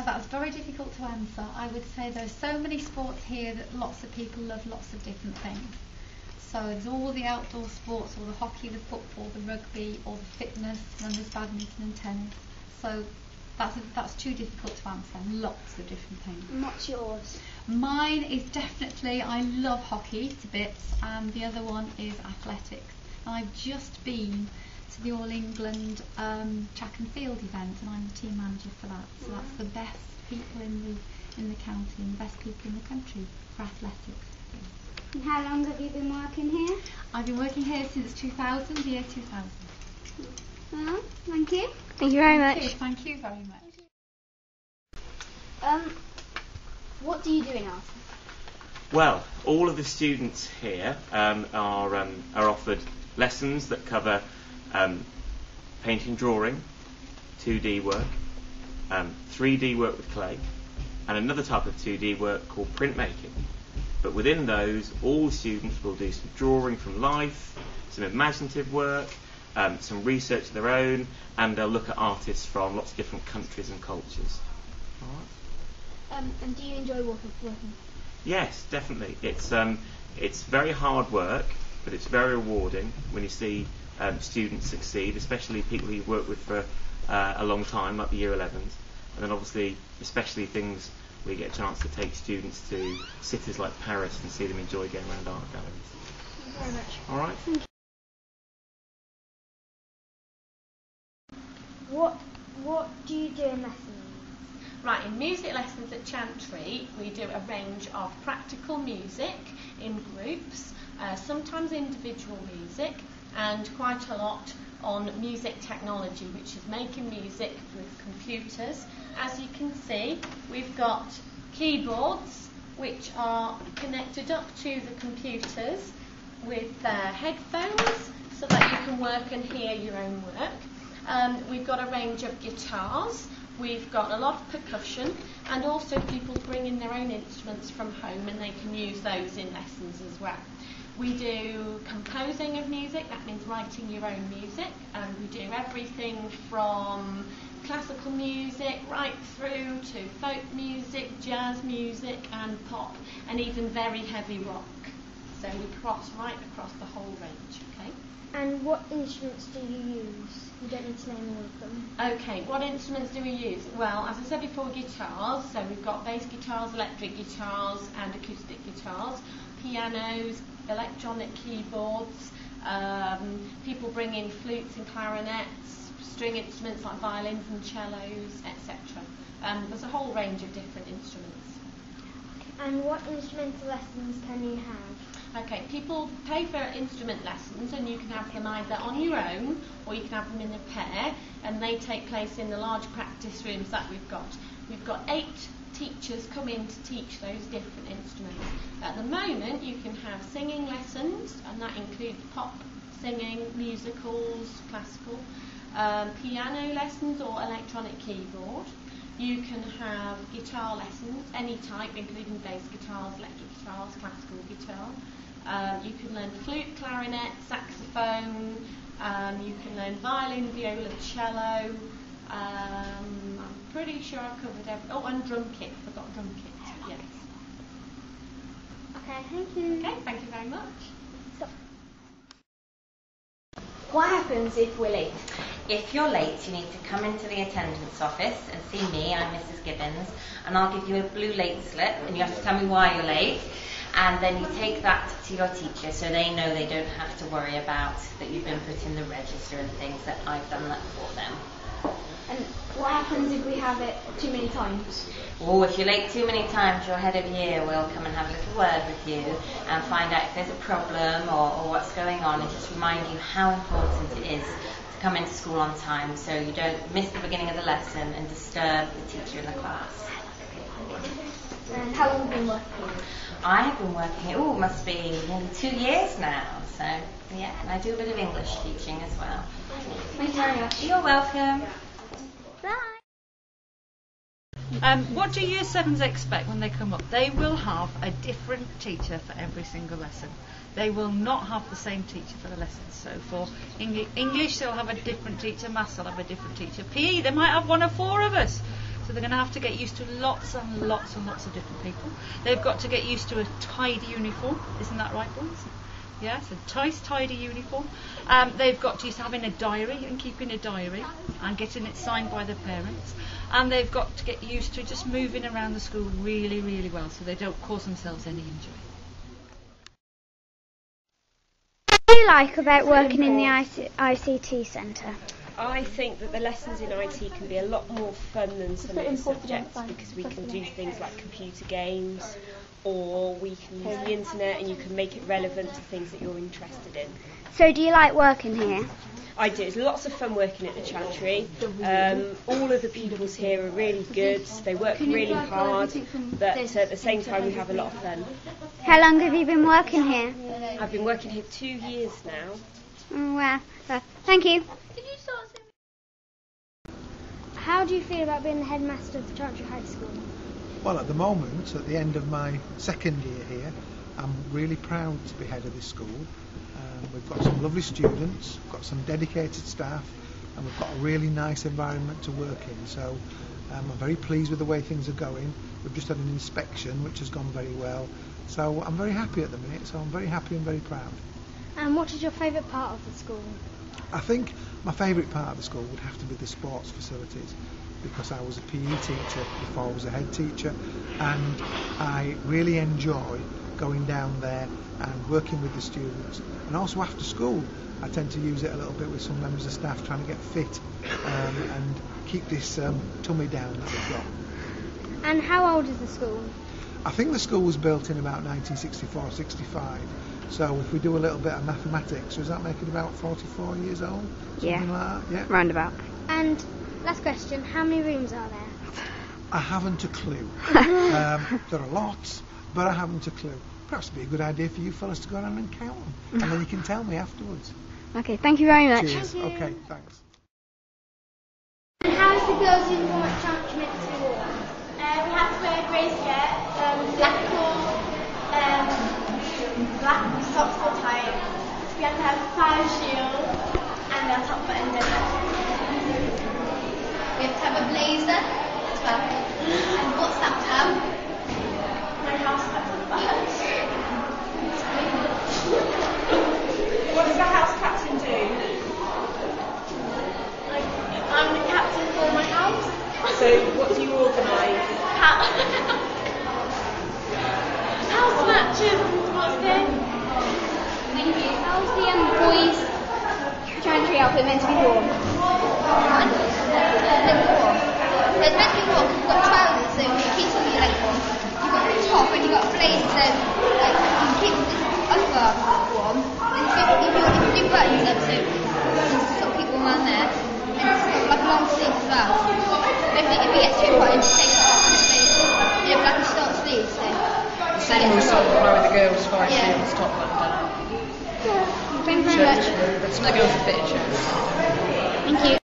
That's very difficult to answer. I would say there's so many sports here that lots of people love lots of different things. So there's all the outdoor sports, all the hockey, the football, the rugby, all the fitness, and there's badminton and tennis. So that's too difficult to answer. Lots of different things. And what's yours? Mine is definitely, I love hockey to bits, and the other one is athletics. And I've just been to the All England track and field event, and I'm the team manager for that. So that's the best people in the county and the best people in the country for athletics. And how long have you been working here? I've been working here since 2000, the year 2000. Well, thank you. Thank you very much. Thank you very much. What do you do in art? Well, all of the students here are offered lessons that cover painting, drawing, 2D work, 3D work with clay, and another type of 2D work called printmaking. But within those, all students will do some drawing from life, some imaginative work, some research of their own, and they'll look at artists from lots of different countries and cultures. All right. And do you enjoy working? Yes, definitely. It's very hard work, but it's very rewarding when you see students succeed, especially people who you've worked with for a long time, like the Year 11s, and then obviously, especially things where you get a chance to take students to cities like Paris and see them enjoy going around art galleries. Thank you very much. All right. What do you do in lessons? Right, in music lessons at Chantry, we do a range of practical music in groups, sometimes individual music, and quite a lot on music technology, which is making music with computers. As you can see, we've got keyboards which are connected up to the computers with headphones so that you can work and hear your own work. We've got a range of guitars. We've got a lot of percussion, and also people bring in their own instruments from home and they can use those in lessons as well. We do composing of music, that means writing your own music, and we do everything from classical music right through to folk music, jazz music and pop, and even very heavy rock. So we cross right across the whole range, okay? And what instruments do you use? You don't need to name all of them. Okay, what instruments do we use? Well, as I said before, guitars. So we've got bass guitars, electric guitars and acoustic guitars, pianos, electronic keyboards, people bring in flutes and clarinets, string instruments like violins and cellos, etc. There's a whole range of different instruments. And what instrumental lessons can you have? Okay, people pay for instrument lessons, and you can have them either on your own or you can have them in a pair, and they take place in the large practice rooms that we've got. We've got 8 teachers come in to teach those different instruments. At the moment you can have singing lessons, and that includes pop singing, musicals, classical, piano lessons or electronic keyboard. You can have guitar lessons, any type, including bass guitars, electric guitars, classical guitar. You can learn flute, clarinet, saxophone. You can learn violin, viola, cello. I'm pretty sure I've covered everything. Oh, and drum kit. Forgot drum kit. Yes. Okay, thank you. Okay, thank you very much. Stop. What happens if we're late? If you're late, you need to come into the attendance office and see me. I'm Mrs. Gibbons, and I'll give you a blue late slip, and you have to tell me why you're late. And then you take that to your teacher so they know they don't have to worry about that you've been put in the register and things, that I've done that for them. And what happens if we have it too many times? Oh, if you're late too many times, your head of year will come and have a little word with you and find out if there's a problem or what's going on, and just remind you how important it is to come into school on time so you don't miss the beginning of the lesson and disturb the teacher in the class. And how long have you been working? I have been working here, must be nearly 2 years now, so yeah, and I do a bit of English teaching as well. Thank you very much. You're welcome. Bye. What do Year 7s expect when they come up? They will have a different teacher for every single lesson. They will not have the same teacher for the lessons. So for English they'll have a different teacher, Maths they'll have a different teacher, PE they might have one of 4 of us. So they're going to have to get used to lots and lots and lots of different people. They've got to get used to a tidy uniform. Isn't that right, boys? Yes, a nice tidy uniform. They've got to use having a diary and keeping a diary and getting it signed by their parents. And they've got to get used to just moving around the school really, really well so they don't cause themselves any injury. What do you like about working in the ICT centre? I think that the lessons in IT can be a lot more fun than some of the subjects because we can do things like computer games, or we can use the internet and you can make it relevant to things that you're interested in. So do you like working here? I do. It's lots of fun working at the Chantry. All of the pupils here are really good. They work really hard, but at the same time we have a lot of fun. How long have you been working here? I've been working here 2 years now. Well, thank you. How do you feel about being the headmaster of the Chantry High School? Well, at the moment, at the end of my second year here, I'm really proud to be head of this school. We've got some lovely students, we've got some dedicated staff, and we've got a really nice environment to work in. So I'm very pleased with the way things are going. We've just had an inspection which has gone very well. So I'm very happy at the minute, so I'm very happy and very proud. And what is your favourite part of the school? I think my favourite part of the school would have to be the sports facilities, because I was a PE teacher before I was a head teacher, and I really enjoy going down there and working with the students. And also after school I tend to use it a little bit with some members of staff, trying to get fit and keep this tummy down that we've got. And how old is the school? I think the school was built in about 1964-65, so if we do a little bit of mathematics, does that make it about 44 years old? Something like that? Yeah. Roundabout. And last question, how many rooms are there? I haven't a clue. There are lots, but I haven't a clue. Perhaps it'd be a good idea for you fellas to go around and count them, and then you can tell me afterwards. Okay, thank you very much. Cheers. Okay, thanks. And how is the girls' uniform at Chantry meant to be worn? We have to wear a grey skirt, black core, black socks or tights. We have to have 5 shields and our top button down. We have to have a blazer as well. And what's that, Tam? My house captain badge. What does the house captain do? I'm the captain for my house. So what do you organise? House matches. What's good? Thank you. How's the boys' Chantry outfit meant to be worn? There's meant to be warm because you've got trousers, so it keeps all your legs warm. You've got a top and you've got a blazer, so like, you can keep this upper warm. And if you do buttons up, so you sort of keep warm around there. And it's sort of like a long sleeve as well. If it gets too hot, you just take it off and it's you have like a short sleeve, so. The same rules apply with the girls' 5 shields, top button down. Thank you very much. The girls are fitted shirts. Thank you.